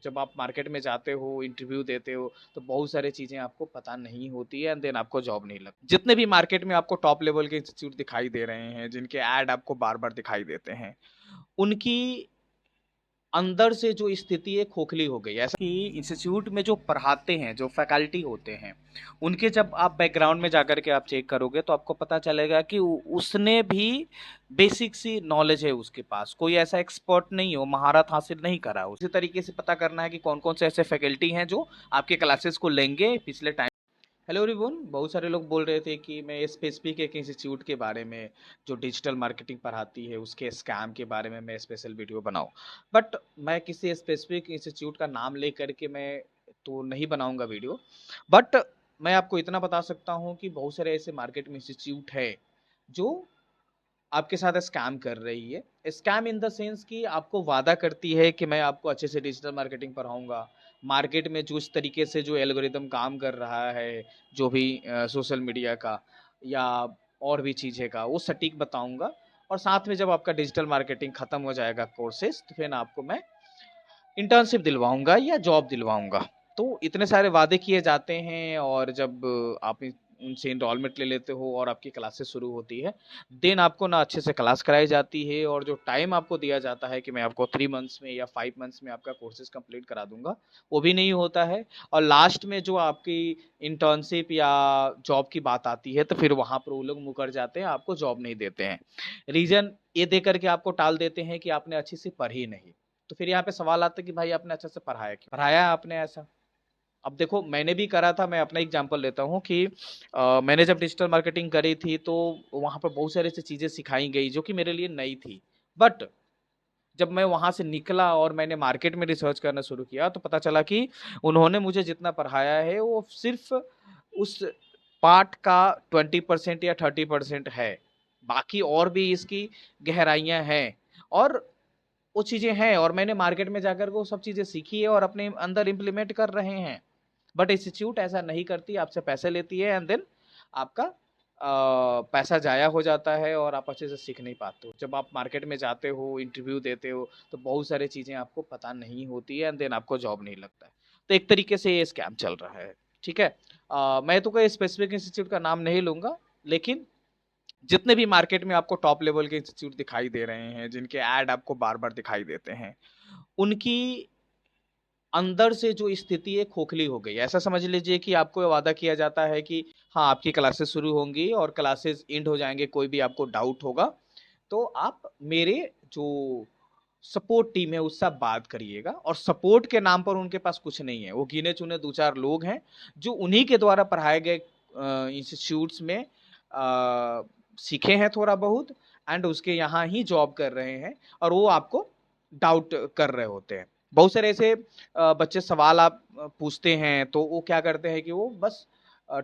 जब आप मार्केट में जाते हो, इंटरव्यू देते हो, तो बहुत सारी चीज़ें आपको पता नहीं होती है एंड देन आपको जॉब नहीं लगती। जितने भी मार्केट में आपको टॉप लेवल के इंस्टीट्यूट दिखाई दे रहे हैं, जिनके ऐड आपको बार-बार दिखाई देते हैं, उनकी अंदर से जो स्थिति है खोखली हो गई है। ऐसा कि इंस्टीट्यूट में जो पढ़ाते हैं, जो फैकल्टी होते हैं, उनके जब आप बैकग्राउंड में जाकर के आप चेक करोगे तो आपको पता चलेगा कि उसने भी बेसिक सी नॉलेज है उसके पास, कोई ऐसा एक्सपर्ट नहीं हो, महारत हासिल नहीं करा हो। उसी तरीके से पता करना है कि कौन कौन से ऐसे फैकल्टी हैं जो आपके क्लासेस को लेंगे पिछले टाइम। हेलो एवरीवन, बहुत सारे लोग बोल रहे थे कि मैं स्पेसिफिक एक इंस्टीट्यूट के बारे में जो डिजिटल मार्केटिंग पढ़ाती है उसके स्कैम के बारे में मैं स्पेशल वीडियो बनाऊं। बट मैं किसी स्पेसिफिक इंस्टीट्यूट का नाम लेकर के मैं तो नहीं बनाऊंगा वीडियो। बट मैं आपको इतना बता सकता हूं कि बहुत सारे ऐसे मार्केट में इंस्टीट्यूट है जो आपके साथ स्कैम कर रही है। स्कैम इन द सेंस कि आपको वादा करती है कि मैं आपको अच्छे से डिजिटल मार्केटिंग पढ़ाऊंगा, मार्केट में जो इस तरीके से जो एल्गोरिदम काम कर रहा है, जो भी सोशल मीडिया का या और भी चीज़ें का वो सटीक बताऊंगा। और साथ में जब आपका डिजिटल मार्केटिंग खत्म हो जाएगा कोर्सेज, तो फिर आपको मैं इंटर्नशिप दिलवाऊंगा या जॉब दिलवाऊंगा। तो इतने सारे वादे किए जाते हैं और जब आप उनसे इनरोलमेंट ले लेते हो और आपकी क्लासेस शुरू होती है, देन आपको ना अच्छे से क्लास कराई जाती है और जो टाइम आपको दिया जाता है कि मैं आपको 3 मंथ्स में या 5 मंथ्स में आपका कोर्सेज कंप्लीट करा दूंगा, वो भी नहीं होता है। और लास्ट में जो आपकी इंटर्नशिप या जॉब की बात आती है तो फिर वहां पर वो लोग मुकर जाते हैं, आपको जॉब नहीं देते हैं। रीजन ये दे करके आपको टाल देते हैं कि आपने अच्छी से पढ़ी नहीं। तो फिर यहाँ पे सवाल आता है कि भाई आपने अच्छे से पढ़ाया क्यों? पढ़ाया आपने ऐसा। अब देखो, मैंने भी करा था, मैं अपना एग्जांपल लेता हूँ कि मैंने जब डिजिटल मार्केटिंग करी थी तो वहाँ पर बहुत सारी ऐसी चीज़ें सिखाई गई जो कि मेरे लिए नई थी। बट जब मैं वहाँ से निकला और मैंने मार्केट में रिसर्च करना शुरू किया तो पता चला कि उन्होंने मुझे जितना पढ़ाया है वो सिर्फ उस पार्ट का 20% या 30% है। बाकी और भी इसकी गहराइयाँ हैं और वो चीज़ें हैं, और मैंने मार्केट में जाकर वो सब चीज़ें सीखी है और अपने अंदर इम्प्लीमेंट कर रहे हैं। बट इंस्टीट्यूट ऐसा नहीं करती, आपसे पैसे लेती है एंड देन आपका पैसा जाया हो जाता है और आप अच्छे से सीख नहीं पाते हो। जब आप मार्केट में जाते हो, इंटरव्यू देते हो, तो बहुत सारी चीज़ें आपको पता नहीं होती है एंड देन आपको जॉब नहीं लगता है। तो एक तरीके से ये स्कैम चल रहा है। ठीक है। मैं तो कोई स्पेसिफिक इंस्टीट्यूट का नाम नहीं लूंगा, लेकिन जितने भी मार्केट में आपको टॉप लेवल के इंस्टीट्यूट दिखाई दे रहे हैं, जिनके ऐड आपको बार बार दिखाई देते हैं, उनकी अंदर से जो स्थिति है खोखली हो गई है। ऐसा समझ लीजिए कि आपको वादा किया जाता है कि हाँ, आपकी क्लासेस शुरू होंगी और क्लासेस एंड हो जाएंगे, कोई भी आपको डाउट होगा तो आप मेरे जो सपोर्ट टीम है उससे आप बात करिएगा। और सपोर्ट के नाम पर उनके पास कुछ नहीं है, वो गिने चुने दो चार लोग हैं जो उन्हीं के द्वारा पढ़ाए गए इंस्टीट्यूट्स में सीखे हैं थोड़ा बहुत, एंड उसके यहाँ ही जॉब कर रहे हैं और वो आपको डाउट कर रहे होते हैं। बहुत सारे ऐसे बच्चे सवाल आप पूछते हैं तो वो क्या करते हैं कि वो बस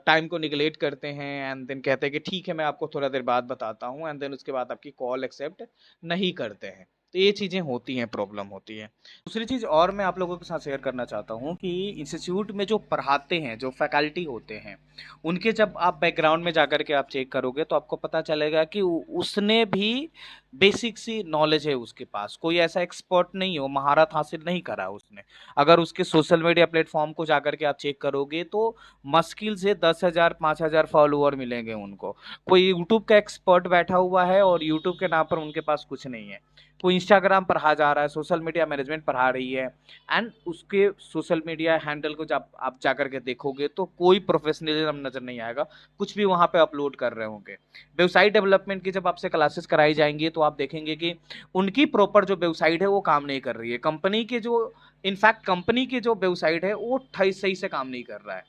टाइम को निगलेक्ट करते हैं एंड देन कहते हैं कि ठीक है मैं आपको थोड़ा देर बाद बताता हूँ, एंड देन उसके बाद आपकी कॉल एक्सेप्ट नहीं करते हैं। तो ये चीज़ें होती हैं, प्रॉब्लम होती है। दूसरी चीज़ और मैं आप लोगों के साथ शेयर करना चाहता हूँ कि इंस्टीट्यूट में जो पढ़ाते हैं, जो फैकल्टी होते हैं, उनके जब आप बैकग्राउंड में जाकर के आप चेक करोगे तो आपको पता चलेगा कि उसने भी बेसिक सी नॉलेज है उसके पास, कोई ऐसा एक्सपर्ट नहीं हो, महारत हासिल नहीं करा उसने। अगर उसके सोशल मीडिया प्लेटफॉर्म को जाकर के आप चेक करोगे तो मुश्किल से 10,000 5,000 फॉलोअर मिलेंगे उनको। कोई यूट्यूब का एक्सपर्ट बैठा हुआ है और यूट्यूब के नाम पर उनके पास कुछ नहीं है। कोई इंस्टाग्राम पढ़ा जा रहा है, सोशल मीडिया मैनेजमेंट पढ़ा रही है, एंड उसके सोशल मीडिया हैंडल को जब आप जाकर के देखोगे तो कोई प्रोफेशनलिज्म नजर नहीं आएगा, कुछ भी वहां पे अपलोड कर रहे होंगे। वेबसाइट डेवलपमेंट की जब आपसे क्लासेस कराई जाएंगी तो आप देखेंगे कि उनकी प्रॉपर जो वेबसाइट है वो काम नहीं कर रही है। कंपनी के जो इनफैक्ट कंपनी की जो वेबसाइट है वो सही से काम नहीं कर रहा है।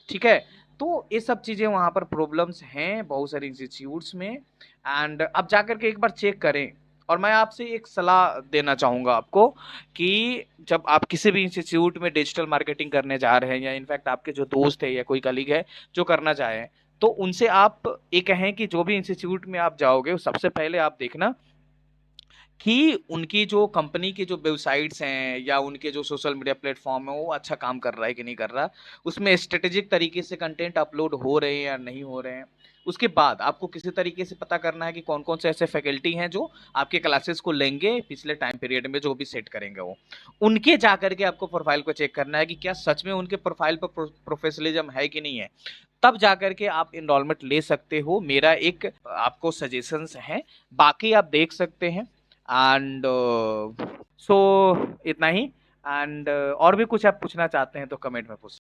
ठीक है। तो ये सब चीज़ें वहाँ पर प्रॉब्लम्स हैं बहुत सारे इंस्टीट्यूट्स में, एंड अब जाकर के एक बार चेक करें। और मैं आपसे एक सलाह देना चाहूँगा आपको कि जब आप किसी भी इंस्टीट्यूट में डिजिटल मार्केटिंग करने जा रहे हैं या इनफैक्ट आपके जो दोस्त है या कोई कलीग है जो करना चाहे, तो उनसे आप ये कहें कि जो भी इंस्टीट्यूट में आप जाओगे सबसे पहले आप देखना कि उनकी जो कंपनी की जो वेबसाइट्स हैं या उनके जो सोशल मीडिया प्लेटफॉर्म है वो अच्छा काम कर रहा है कि नहीं कर रहा, उसमें स्ट्रेटेजिक तरीके से कंटेंट अपलोड हो रहे हैं या नहीं हो रहे हैं। उसके बाद आपको किसी तरीके से पता करना है कि कौन कौन से ऐसे फैकल्टी हैं जो आपके क्लासेस को लेंगे पिछले टाइम पीरियड में, जो भी सेट करेंगे वो उनके जा करके आपको प्रोफाइल को चेक करना है कि क्या सच में उनके प्रोफाइल पर प्रोफेशनलिज्म है कि नहीं है। तब जाकर के आप इनरोलमेंट ले सकते हो, मेरा एक आपको सजेशंस है, बाकी आप देख सकते हैं। एंड सो इतना ही। एंड और भी कुछ आप पूछना चाहते हैं तो कमेंट में पूछ